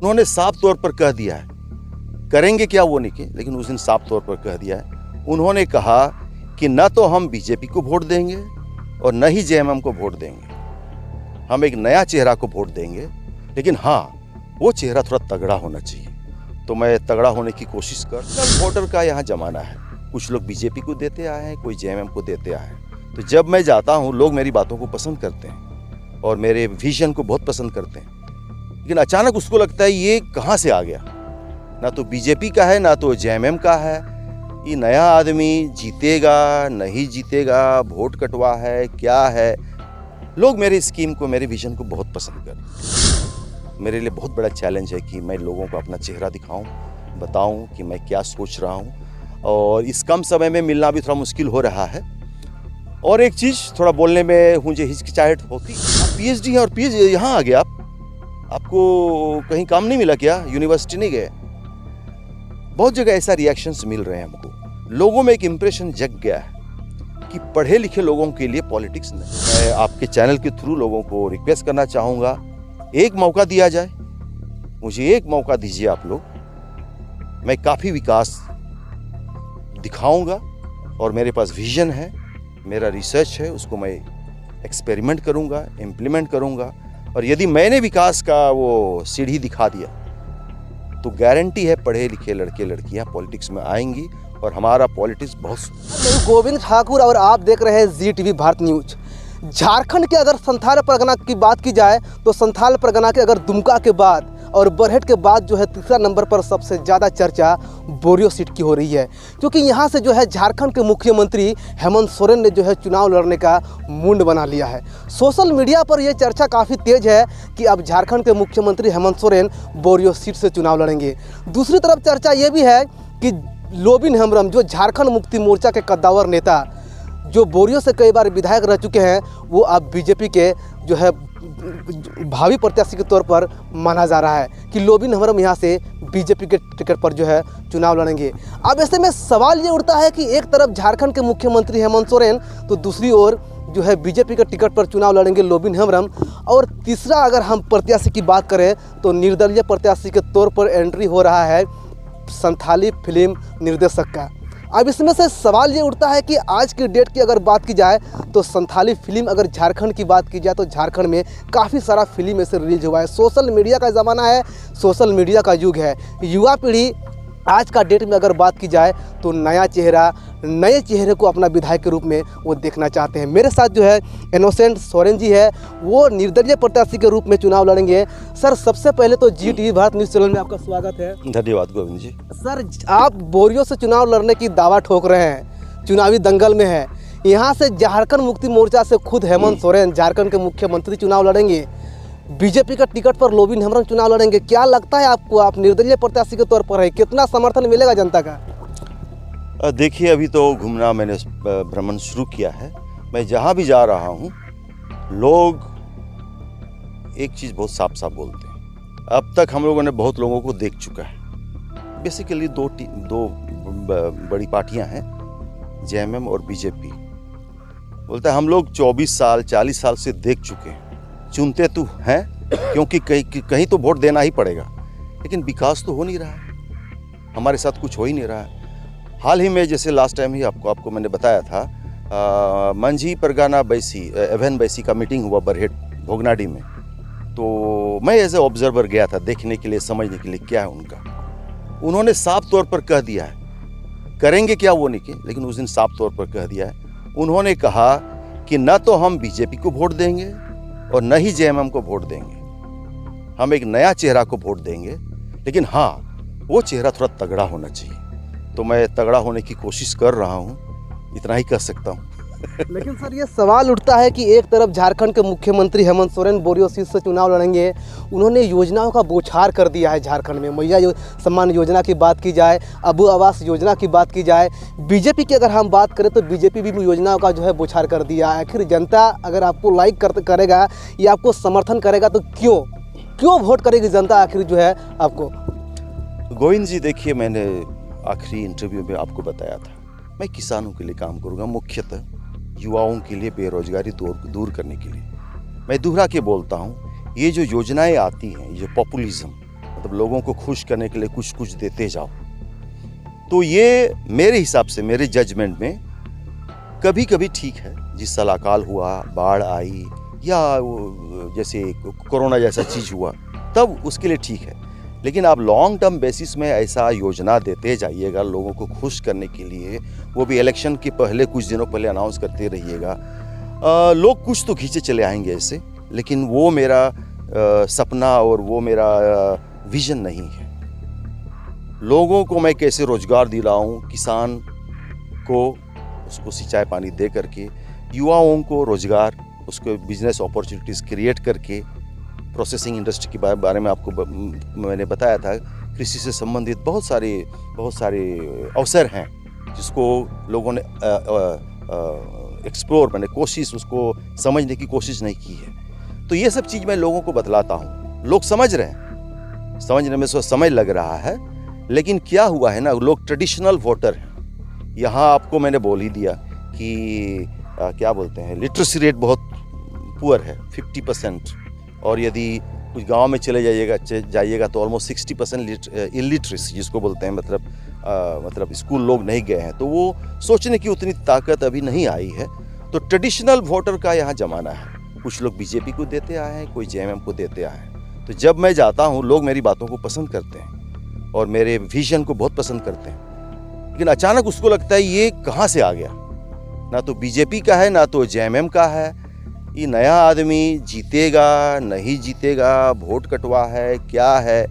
उन्होंने साफ तौर पर कह दिया है, करेंगे क्या वो नहीं किए, लेकिन उस दिन साफ तौर पर कह दिया है। उन्होंने कहा कि न तो हम बीजेपी को वोट देंगे और न ही जेएमएम को वोट देंगे, हम एक नया चेहरा को वोट देंगे, लेकिन हाँ वो चेहरा थोड़ा तगड़ा होना चाहिए। तो मैं तगड़ा होने की कोशिश कर वोटर का यहाँ जमाना है, कुछ लोग बीजेपी को देते आए हैं, कोई जेएमएम को देते आए हैं। तो जब मैं जाता हूँ लोग मेरी बातों को पसंद करते हैं और मेरे विजन को बहुत पसंद करते हैं, लेकिन अचानक उसको लगता है ये कहाँ से आ गया, ना तो बीजेपी का है ना तो जेएमएम का है, ये नया आदमी जीतेगा नहीं जीतेगा, वोट कटवा है क्या है। लोग मेरी स्कीम को, मेरे विजन को बहुत पसंद कर रहे हैं। मेरे लिए बहुत बड़ा चैलेंज है कि मैं लोगों को अपना चेहरा दिखाऊं, बताऊं कि मैं क्या सोच रहा हूं, और इस कम समय में मिलना भी थोड़ा मुश्किल हो रहा है। और एक चीज़, थोड़ा बोलने में मुझे हिचकिचाहट होती। आप पीएचडी हैं और पीएचडी यहाँ आ गए आपको कहीं काम नहीं मिला क्या, यूनिवर्सिटी नहीं गए? बहुत जगह ऐसा रिएक्शंस मिल रहे हैं हमको, लोगों में एक इम्प्रेशन जग गया है कि पढ़े लिखे लोगों के लिए पॉलिटिक्स नहीं। मैं आपके चैनल के थ्रू लोगों को रिक्वेस्ट करना चाहूँगा, एक मौका दिया जाए, मुझे एक मौका दीजिए आप लोग। मैं काफ़ी विकास दिखाऊंगा और मेरे पास विजन है, मेरा रिसर्च है, उसको मैं एक्सपेरिमेंट करूंगा, इम्प्लीमेंट करूंगा। और यदि मैंने विकास का वो सीढ़ी दिखा दिया तो गारंटी है पढ़े लिखे लड़के लड़कियां पॉलिटिक्स में आएंगी और हमारा पॉलिटिक्स बहुत। गोविंद ठाकुर और आप देख रहे हैं जी टीवी भारत न्यूज। झारखंड के अगर संथाल परगना की बात की जाए तो संथाल परगना के अगर दुमका के बाद और बरहेट के बाद जो है तीसरा नंबर पर सबसे ज़्यादा चर्चा बोरियो सीट की हो रही है, क्योंकि यहाँ से जो है झारखंड के मुख्यमंत्री हेमंत सोरेन ने जो है चुनाव लड़ने का मूड बना लिया है। सोशल मीडिया पर यह चर्चा काफ़ी तेज है कि अब झारखंड के मुख्यमंत्री हेमंत सोरेन बोरियो सीट से चुनाव लड़ेंगे। दूसरी तरफ चर्चा ये भी है कि लोबिन हेम्ब्रम जो झारखंड मुक्ति मोर्चा के कद्दावर नेता, जो बोरियो से कई बार विधायक रह चुके हैं, वो अब बीजेपी के जो है भावी प्रत्याशी के तौर पर माना जा रहा है कि लोबिन हेम्ब्रम यहाँ से बीजेपी के टिकट पर जो है चुनाव लड़ेंगे। अब ऐसे में सवाल ये उठता है कि एक तरफ झारखंड के मुख्यमंत्री हेमंत सोरेन, तो दूसरी ओर जो है बीजेपी के टिकट पर चुनाव लड़ेंगे लोबिन हेम्ब्रम। और तीसरा अगर हम प्रत्याशी की बात करें तो निर्दलीय प्रत्याशी के तौर पर एंट्री हो रहा है संथाली फिल्म निर्देशक का। अब इसमें से सवाल ये उठता है कि आज की डेट की अगर बात की जाए तो संथाली फिल्म, अगर झारखंड की बात की जाए तो झारखंड में काफ़ी सारा फिल्म ऐसे रिलीज हुआ है। सोशल मीडिया का ज़माना है, सोशल मीडिया का युग है। युवा पीढ़ी आज का डेट में अगर बात की जाए तो नया चेहरा, नए चेहरे को अपना विधायक के रूप में वो देखना चाहते हैं। मेरे साथ जो है इनोसेंट सोरेन जी है, वो निर्दलीय प्रत्याशी के रूप में चुनाव लड़ेंगे। सर, सबसे पहले तो जी टीवी भारत न्यूज़ चैनल में आपका स्वागत है। धन्यवाद गोविंद जी। सर, आप बोरियो से चुनाव लड़ने की दावा ठोक रहे हैं, चुनावी दंगल में है। यहाँ से झारखंड मुक्ति मोर्चा से खुद हेमंत सोरेन, झारखंड के मुख्यमंत्री, चुनाव लड़ेंगे। बीजेपी का टिकट पर लोबिन हेम्ब्रम चुनाव लड़ेंगे। क्या लगता है आपको, आप निर्दलीय प्रत्याशी के तौर पर है, कितना समर्थन मिलेगा जनता का? देखिए, अभी तो घूमना मैंने भ्रमण शुरू किया है। मैं जहाँ भी जा रहा हूँ लोग एक चीज़ बहुत साफ साफ बोलते हैं। अब तक हम लोगों ने बहुत लोगों को देख चुका है। बेसिकली दो बड़ी पार्टियां हैं, जेएमएम और बीजेपी। बोलता है हम लोग 24 साल 40 साल से देख चुके हैं, चुनते तो हैं क्योंकि कहीं तो वोट देना ही पड़ेगा, लेकिन विकास तो हो नहीं रहा है, हमारे साथ कुछ हो ही नहीं रहा है। हाल ही में जैसे लास्ट टाइम ही आपको मैंने बताया था, मंझी परगाना बैसी एवन बैसी का मीटिंग हुआ बरहेट भोगनाडी में, तो मैं एज ए ऑब्जर्वर गया था देखने के लिए, समझने के लिए क्या है उनका। उन्होंने साफ तौर पर कह दिया है, करेंगे क्या वो नहीं किए, लेकिन उस दिन साफ तौर पर कह दिया है। उन्होंने कहा कि न तो हम बीजेपी को वोट देंगे और न ही जेएमएम को वोट देंगे, हम एक नया चेहरा को वोट देंगे, लेकिन हाँ वो चेहरा थोड़ा तगड़ा होना चाहिए। तो मैं तगड़ा होने की कोशिश कर रहा हूँ, इतना ही कह सकता हूँ। लेकिन सर, ये सवाल उठता है कि एक तरफ झारखंड के मुख्यमंत्री हेमंत सोरेन बोरियो सीट से चुनाव लड़ेंगे, उन्होंने योजनाओं का बौछार कर दिया है झारखंड में। मैया सम्मान योजना की बात की जाए, अबू आवास योजना की बात की जाए, बीजेपी की अगर हम बात करें तो बीजेपी भी योजनाओं का जो है बौछार कर दिया है। आखिर जनता अगर आपको लाइक करेगा या आपको समर्थन करेगा तो क्यों वोट करेगी जनता आखिर जो है आपको? गोविंद जी, देखिए, मैंने आखिरी इंटरव्यू में आपको बताया था मैं किसानों के लिए काम करूँगा, मुख्यतः युवाओं के लिए बेरोजगारी दूर करने के लिए। मैं दोहरा के बोलता हूँ, ये जो योजनाएं आती हैं, ये पॉपुलिज्म, मतलब लोगों को खुश करने के लिए कुछ कुछ देते जाओ। तो ये मेरे हिसाब से, मेरे जजमेंट में कभी कभी ठीक है, जिस साल अकाल हुआ, बाढ़ आई, या जैसे कोरोना जैसा चीज़ हुआ, तब उसके लिए ठीक है। लेकिन आप लॉन्ग टर्म बेसिस में ऐसा योजना देते जाइएगा लोगों को खुश करने के लिए, वो भी इलेक्शन के पहले कुछ दिनों पहले अनाउंस करते रहिएगा, लोग कुछ तो खींचे चले आएंगे ऐसे, लेकिन वो मेरा सपना और वो मेरा विजन नहीं है। लोगों को मैं कैसे रोजगार दिलाऊं, किसान को उसको सिंचाई पानी दे करके, युवाओं को रोजगार, उसको बिजनेस अपॉर्चुनिटीज़ क्रिएट करके, प्रोसेसिंग इंडस्ट्री के बारे में आपको मैंने बताया था, कृषि से संबंधित बहुत सारे अवसर हैं जिसको लोगों ने एक्सप्लोर, मैंने कोशिश उसको समझने की कोशिश नहीं की है। तो ये सब चीज़ मैं लोगों को बतलाता हूँ, लोग समझ रहे हैं, समझने में समय लग रहा है, लेकिन क्या हुआ है ना, लोग ट्रेडिशनल वोटर हैं। यहाँ आपको मैंने बोल ही दिया कि क्या बोलते हैं, लिटरेसी रेट बहुत पुअर है, 50%, और यदि कुछ गांव में चले जाइएगा तो ऑलमोस्ट 60% इलिटरेसी जिसको बोलते हैं, मतलब स्कूल लोग नहीं गए हैं, तो वो सोचने की उतनी ताकत अभी नहीं आई है। तो ट्रेडिशनल वोटर का यहाँ ज़माना है। कुछ लोग बीजेपी को देते आए हैं, कोई जेएमएम को देते आए हैं। तो जब मैं जाता हूँ, लोग मेरी बातों को पसंद करते हैं और मेरे विजन को बहुत पसंद करते हैं, लेकिन अचानक उसको लगता है ये कहाँ से आ गया, ना तो बीजेपी का है ना तो जेएमएम का है, ये नया आदमी जीतेगा नहीं जीतेगा, वोट कटवा है क्या है।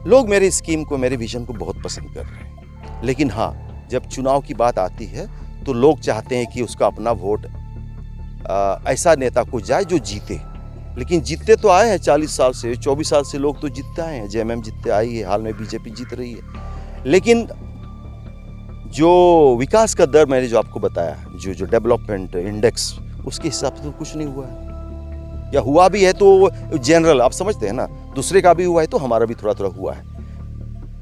लोग मेरी स्कीम को, मेरे विजन को बहुत पसंद कर रहे हैं, लेकिन हाँ, जब चुनाव की बात आती है तो लोग चाहते हैं कि उसका अपना वोट ऐसा नेता को जाए जो जीते। लेकिन जीतते तो आए हैं 40 साल से, 24 साल से लोग तो जीतते आए हैं, जेएमएम जीतते आई है, हाल में बीजेपी जीत रही है, लेकिन जो विकास का दर मैंने जो आपको बताया, जो डेवलपमेंट इंडेक्स, उसके हिसाब से तो कुछ नहीं हुआ है, या हुआ भी है तो जनरल, आप समझते हैं ना, दूसरे का भी हुआ है तो हमारा भी थोड़ा थोड़ा हुआ है।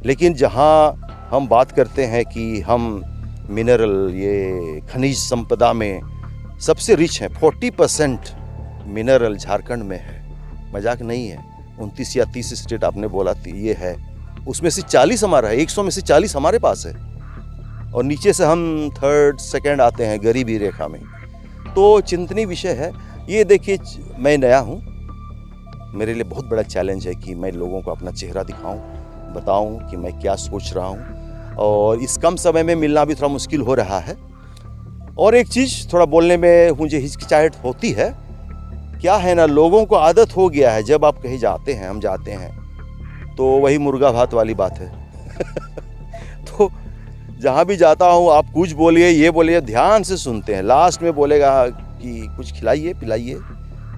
लेकिन जहाँ हम बात करते हैं कि हम मिनरल, ये खनिज संपदा में सबसे रिच हैं, 40% मिनरल झारखंड में है, मजाक नहीं है। 29 या 30 स्टेट आपने बोला ये है, उसमें से 40 हमारा है, 100 में से 40 हमारे पास है, और नीचे से हम थर्ड सेकंड आते हैं गरीबी रेखा में। तो चिंतनीय विषय है ये। देखिए, मैं नया हूँ, मेरे लिए बहुत बड़ा चैलेंज है कि मैं लोगों को अपना चेहरा दिखाऊं, बताऊं कि मैं क्या सोच रहा हूं, और इस कम समय में मिलना भी थोड़ा मुश्किल हो रहा है। और एक चीज़, थोड़ा बोलने में मुझे हिचकिचाहट होती है, क्या है ना, लोगों को आदत हो गया है, जब आप कहीं जाते हैं, हम जाते हैं, तो वही मुर्गा भात वाली बात है। तो जहाँ भी जाता हूँ, आप कुछ बोलिए, ये बोलिए, ध्यान से सुनते हैं, लास्ट में बोलेगा कि कुछ खिलाइए पिलाइए,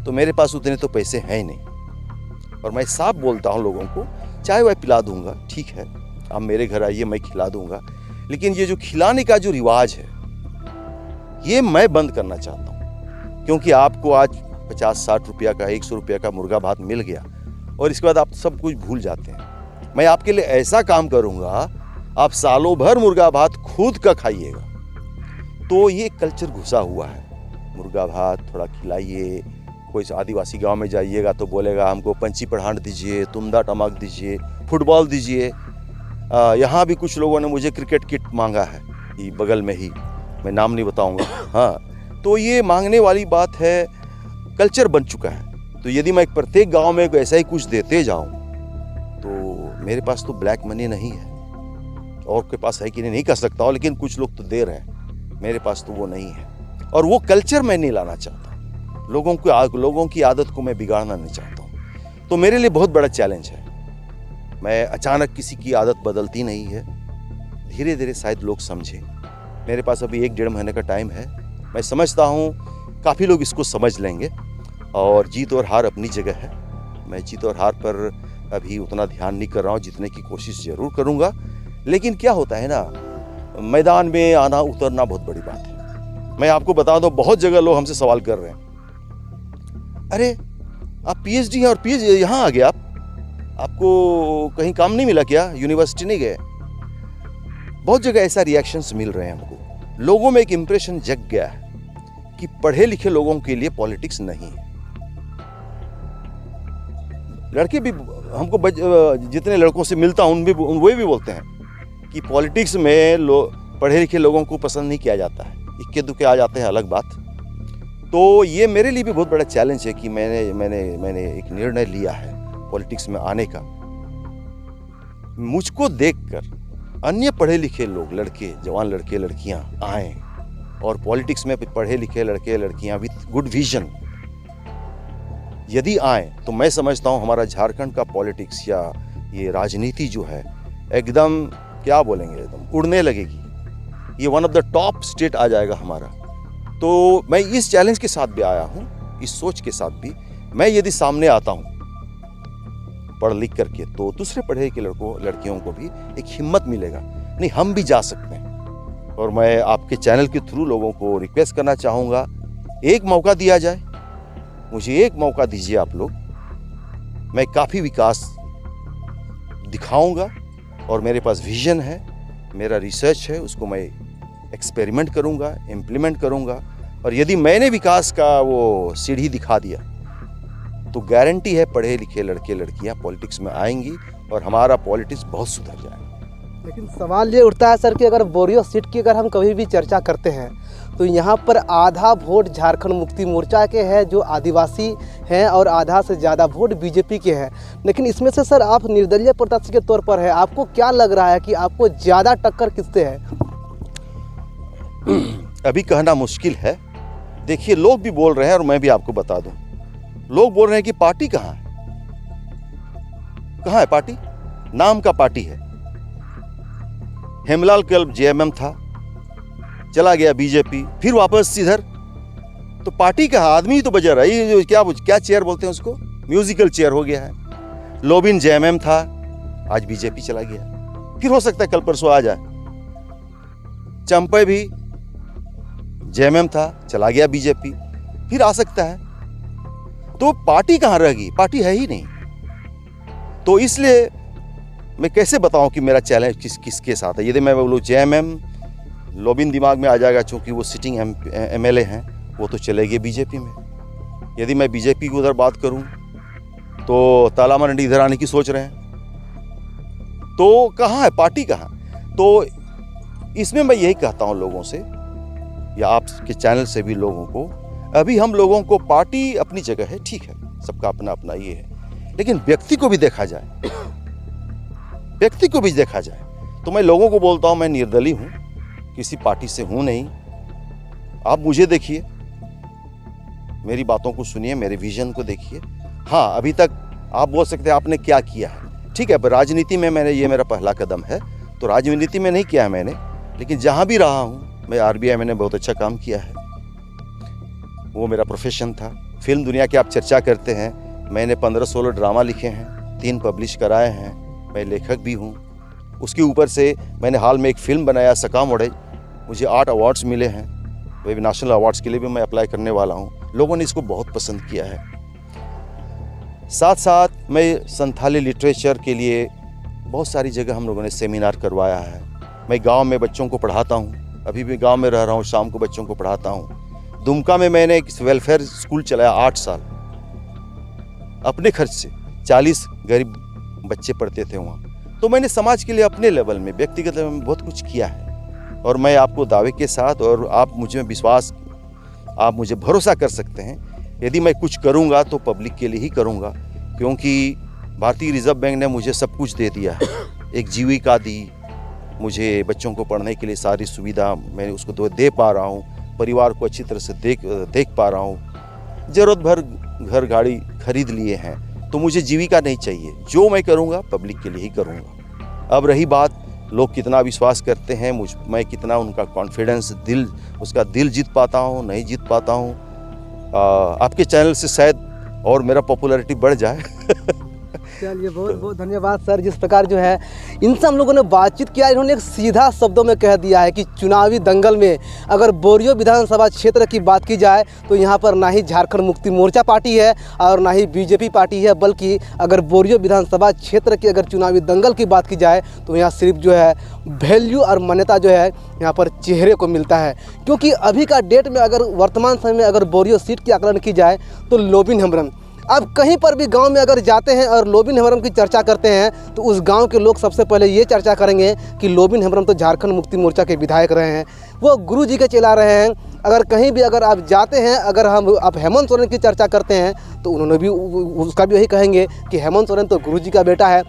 तो मेरे पास उतने तो पैसे हैं नहीं। और मैं साफ बोलता हूँ लोगों को, चाहे वह पिला दूंगा, ठीक है, आप मेरे घर आइए, मैं खिला दूंगा, लेकिन ये जो खिलाने का जो रिवाज है, ये मैं बंद करना चाहता हूँ। क्योंकि आपको आज 50-60 रुपया का, 100 रुपया का मुर्गा भात मिल गया, और इसके बाद आप सब कुछ भूल जाते हैं। मैं आपके लिए ऐसा काम करूँगा, आप सालों भर मुर्गा भात खुद का खाइएगा। तो ये कल्चर घुसा हुआ है, मुर्गा भात थोड़ा खिलाइए। कोई आदिवासी गांव में जाइएगा तो बोलेगा हमको पंची पढ़ान दीजिए, तुम्दा टमक दीजिए, फुटबॉल दीजिए। यहाँ भी कुछ लोगों ने मुझे क्रिकेट किट मांगा है, ये बगल में ही, मैं नाम नहीं बताऊँगा। हाँ, तो ये मांगने वाली बात है, कल्चर बन चुका है। तो यदि मैं प्रत्येक गाँव में ऐसा ही कुछ देते जाऊँ, तो मेरे पास तो ब्लैक मनी नहीं है, और के पास है कि नहीं कह सकता हूँ, लेकिन कुछ लोग तो दे रहे हैं, मेरे पास तो वो नहीं है। और वो कल्चर मैं नहीं लाना चाहता, लोगों की आदत को मैं बिगाड़ना नहीं चाहता हूँ। तो मेरे लिए बहुत बड़ा चैलेंज है। मैं अचानक किसी की आदत बदलती नहीं है, धीरे धीरे शायद लोग समझें। मेरे पास अभी 1-1.5 महीने का टाइम है, मैं समझता हूँ काफ़ी लोग इसको समझ लेंगे, और जीत और हार अपनी जगह है। मैं जीत और हार पर अभी उतना ध्यान नहीं कर रहा हूँ, जीतने की कोशिश ज़रूर करूँगा। लेकिन क्या होता है ना, मैदान में आना उतरना बहुत बड़ी बात है। मैं आपको बता दूं, बहुत जगह लोग हमसे सवाल कर रहे हैं, अरे आप पीएचडी हैं और पीएचडी यहाँ आ गए, आपको कहीं काम नहीं मिला क्या, यूनिवर्सिटी नहीं गए? बहुत जगह ऐसा रिएक्शंस मिल रहे हैं हमको। लोगों में एक इंप्रेशन जग गया है कि पढ़े लिखे लोगों के लिए पॉलिटिक्स नहीं है। लड़के भी हमको जितने लड़कों से मिलता हूँ वही भी बोलते हैं कि पॉलिटिक्स में पढ़े लिखे लोगों को पसंद नहीं किया जाता है, इक्के दुक्के आ जाते हैं, अलग बात। तो ये मेरे लिए भी बहुत बड़ा चैलेंज है कि मैंने एक निर्णय लिया है पॉलिटिक्स में आने का। मुझको देखकर अन्य पढ़े लिखे लोग, लड़के, जवान लड़के लड़कियां आए और पॉलिटिक्स में पढ़े लिखे लड़के लड़कियां विद गुड विजन यदि आए तो मैं समझता हूं हमारा झारखंड का पॉलिटिक्स या ये राजनीति जो है एकदम, क्या बोलेंगे, एकदम उड़ने लगेगी। ये one of the top state आ जाएगा हमारा। तो मैं इस चैलेंज के साथ भी आया हूँ, इस सोच के साथ भी। मैं यदि सामने आता हूँ पढ़ लिख करके तो दूसरे पढ़े के लड़कियों को भी एक हिम्मत मिलेगा, नहीं हम भी जा सकते हैं। और मैं आपके चैनल के थ्रू लोगों को रिक्वेस्ट करना चाहूँगा, एक मौका दिया जाए, मुझे एक मौका दीजिए आप लोग। मैं काफ़ी विकास दिखाऊंगा और मेरे पास विजन है, मेरा रिसर्च है, उसको मैं एक्सपेरिमेंट करूंगा, इम्प्लीमेंट करूंगा। और यदि मैंने विकास का वो सीढ़ी दिखा दिया तो गारंटी है पढ़े लिखे लड़के लड़कियां पॉलिटिक्स में आएंगी और हमारा पॉलिटिक्स बहुत सुधर जाएगा। लेकिन सवाल ये उठता है सर कि अगर बोरियो सीट की अगर हम कभी भी चर्चा करते हैं तो यहाँ पर आधा वोट झारखंड मुक्ति मोर्चा के हैं जो आदिवासी हैं और आधा से ज़्यादा वोट बीजेपी के हैं। लेकिन इसमें से सर आप निर्दलीय प्रत्याशी के तौर पर है, आपको क्या लग रहा है कि आपको ज़्यादा टक्कर किससे है? अभी कहना मुश्किल है। देखिए, लोग भी बोल रहे हैं और मैं भी आपको बता दूं, लोग बोल रहे हैं कि पार्टी कहाँ है, कहाँ है पार्टी? नाम का पार्टी है। हेमलाल कल जेएमएम था, चला गया बीजेपी, फिर वापस इधर। तो पार्टी कहाँ? आदमी तो बजा रहा है। ये क्या चेयर बोलते हैं उसको, म्यूजिकल चेयर हो गया है। लोबिन जेएमएम था, आज बीजेपी चला गया, फिर हो सकता है कल परसों आ जाए। चंपे भी जेएमएम था, चला गया बीजेपी, फिर आ सकता है। तो पार्टी कहाँ रह गई? पार्टी है ही नहीं। तो इसलिए मैं कैसे बताऊं कि मेरा चैलेंज किसके साथ है। यदि मैं बोलूँ जेएमएम, लोबिन दिमाग में आ जाएगा, चूंकि वो सिटिंग एमएलए हैं, वो तो चले गए बीजेपी में। यदि मैं बीजेपी की उधर बात करूं तो तालामा मंडी इधर आने की सोच रहे हैं। तो कहाँ है पार्टी, कहाँ? तो इसमें मैं यही कहता हूं लोगों से या आपके चैनल से भी लोगों को, अभी हम लोगों को पार्टी अपनी जगह है, ठीक है, सबका अपना अपना ये है, लेकिन व्यक्ति को भी देखा जाए, व्यक्ति को भी देखा जाए। तो मैं लोगों को बोलता हूं, मैं निर्दलीय हूं, किसी पार्टी से हूं नहीं। आप मुझे देखिए, मेरी बातों को सुनिए, मेरे विजन को देखिए। हाँ, अभी तक आप बोल सकते हैं आपने क्या किया है, ठीक है, पर राजनीति में ये मेरा पहला कदम है, तो राजनीति में नहीं किया है मैंने, लेकिन जहाँ भी रहा हूँ मैं, आरबीआई मैंने बहुत अच्छा काम किया है, वो मेरा प्रोफेशन था। फिल्म दुनिया की आप चर्चा करते हैं, मैंने 15-16 ड्रामा लिखे हैं, 3 पब्लिश कराए हैं, मैं लेखक भी हूँ। उसके ऊपर से मैंने हाल में एक फिल्म बनाया, सकाम ओढ़े, मुझे 8 अवार्ड्स मिले हैं, वे भी नेशनल अवार्ड्स के लिए भी मैं अप्लाई करने वाला हूँ। लोगों ने इसको बहुत पसंद किया है। साथ साथ मैं संथाली लिटरेचर के लिए बहुत सारी जगह हम लोगों ने सेमिनार करवाया है। मैं गांव में बच्चों को पढ़ाता हूँ, अभी भी गांव में रह रहा हूँ, शाम को बच्चों को पढ़ाता हूँ। दुमका में मैंने एक वेलफेयर स्कूल चलाया 8 साल, अपने खर्च से। 40 गरीब बच्चे पढ़ते थे वहाँ। तो मैंने समाज के लिए अपने लेवल में, व्यक्तिगत लेवल में बहुत कुछ किया है। और मैं आपको दावे के साथ, और आप मुझे विश्वास, आप मुझे भरोसा कर सकते हैं, यदि मैं कुछ करूँगा तो पब्लिक के लिए ही करूँगा, क्योंकि भारतीय रिजर्व बैंक ने मुझे सब कुछ दे दिया है। एक जीविका दी मुझे, बच्चों को पढ़ने के लिए सारी सुविधा मैं उसको दे पा रहा हूँ, परिवार को अच्छी तरह से देख पा रहा हूँ, ज़रूरत भर घर गाड़ी खरीद लिए हैं। तो मुझे जीविका नहीं चाहिए, जो मैं करूँगा पब्लिक के लिए ही करूँगा। अब रही बात लोग कितना विश्वास करते हैं मैं कितना उनका कॉन्फिडेंस, उसका दिल जीत पाता हूँ, नहीं जीत पाता हूँ। आपके चैनल से शायद और मेरा पॉपुलैरिटी बढ़ जाए। चलिए, बहुत बहुत धन्यवाद सर। जिस प्रकार जो है इनसे हम लोगों ने बातचीत किया, इन्होंने एक सीधा शब्दों में कह दिया है कि चुनावी दंगल में अगर बोरियो विधानसभा क्षेत्र की बात की जाए तो यहाँ पर ना ही झारखंड मुक्ति मोर्चा पार्टी है और ना ही बीजेपी पार्टी है, बल्कि अगर बोरियो विधानसभा क्षेत्र की अगर चुनावी दंगल की बात की जाए तो यहाँ सिर्फ जो है वैल्यू और मान्यता जो है यहाँ पर चेहरे को मिलता है। क्योंकि अभी का डेट में अगर वर्तमान समय में अगर बोरियो सीट की आकलन की जाए तो लोबिन हेम्ब्रम अब कहीं पर भी गांव में अगर जाते हैं और लोबिन हेम्ब्रम की चर्चा करते हैं तो उस गांव के लोग सबसे पहले ये चर्चा करेंगे कि लोबिन हेम्ब्रम तो झारखंड मुक्ति मोर्चा के विधायक रहे हैं, वो गुरु जी के चला रहे हैं। अगर कहीं भी अगर आप जाते हैं, अगर आप हेमंत सोरेन की चर्चा करते हैं तो उन्होंने भी उसका भी यही कहेंगे कि हेमंत सोरेन तो गुरु जी का बेटा है।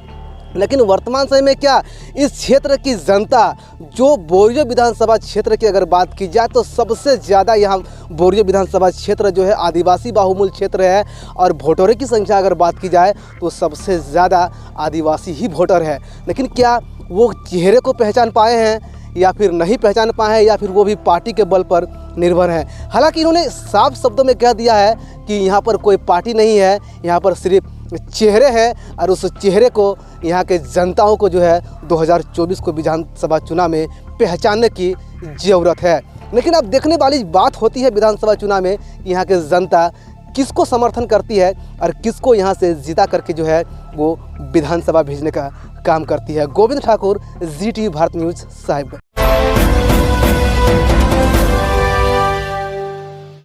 लेकिन वर्तमान समय में क्या इस क्षेत्र की जनता, जो बोरियो विधानसभा क्षेत्र की अगर बात की जाए तो सबसे ज़्यादा यहाँ बोरियो विधानसभा क्षेत्र जो है आदिवासी बाहुमूल क्षेत्र है, और वोटरों की संख्या अगर बात की जाए तो सबसे ज़्यादा आदिवासी ही वोटर है। लेकिन क्या वो चेहरे को पहचान पाए हैं या फिर नहीं पहचान पाए हैं, या फिर वो भी पार्टी के बल पर निर्भर है। हालांकि इन्होंने साफ शब्दों में कह दिया है कि यहाँ पर कोई पार्टी नहीं है, यहाँ पर सिर्फ चेहरे हैं, और उस चेहरे को यहाँ के जनताओं को जो है 2024 को विधानसभा चुनाव में पहचानने की ज़रूरत है। लेकिन अब देखने वाली बात होती है विधानसभा चुनाव में कि यहाँ के जनता किसको समर्थन करती है और किसको यहाँ से जिता करके जो है वो विधानसभा भेजने का काम करती है। Govind Thakur, ZTV Bharat news, Sahibganj.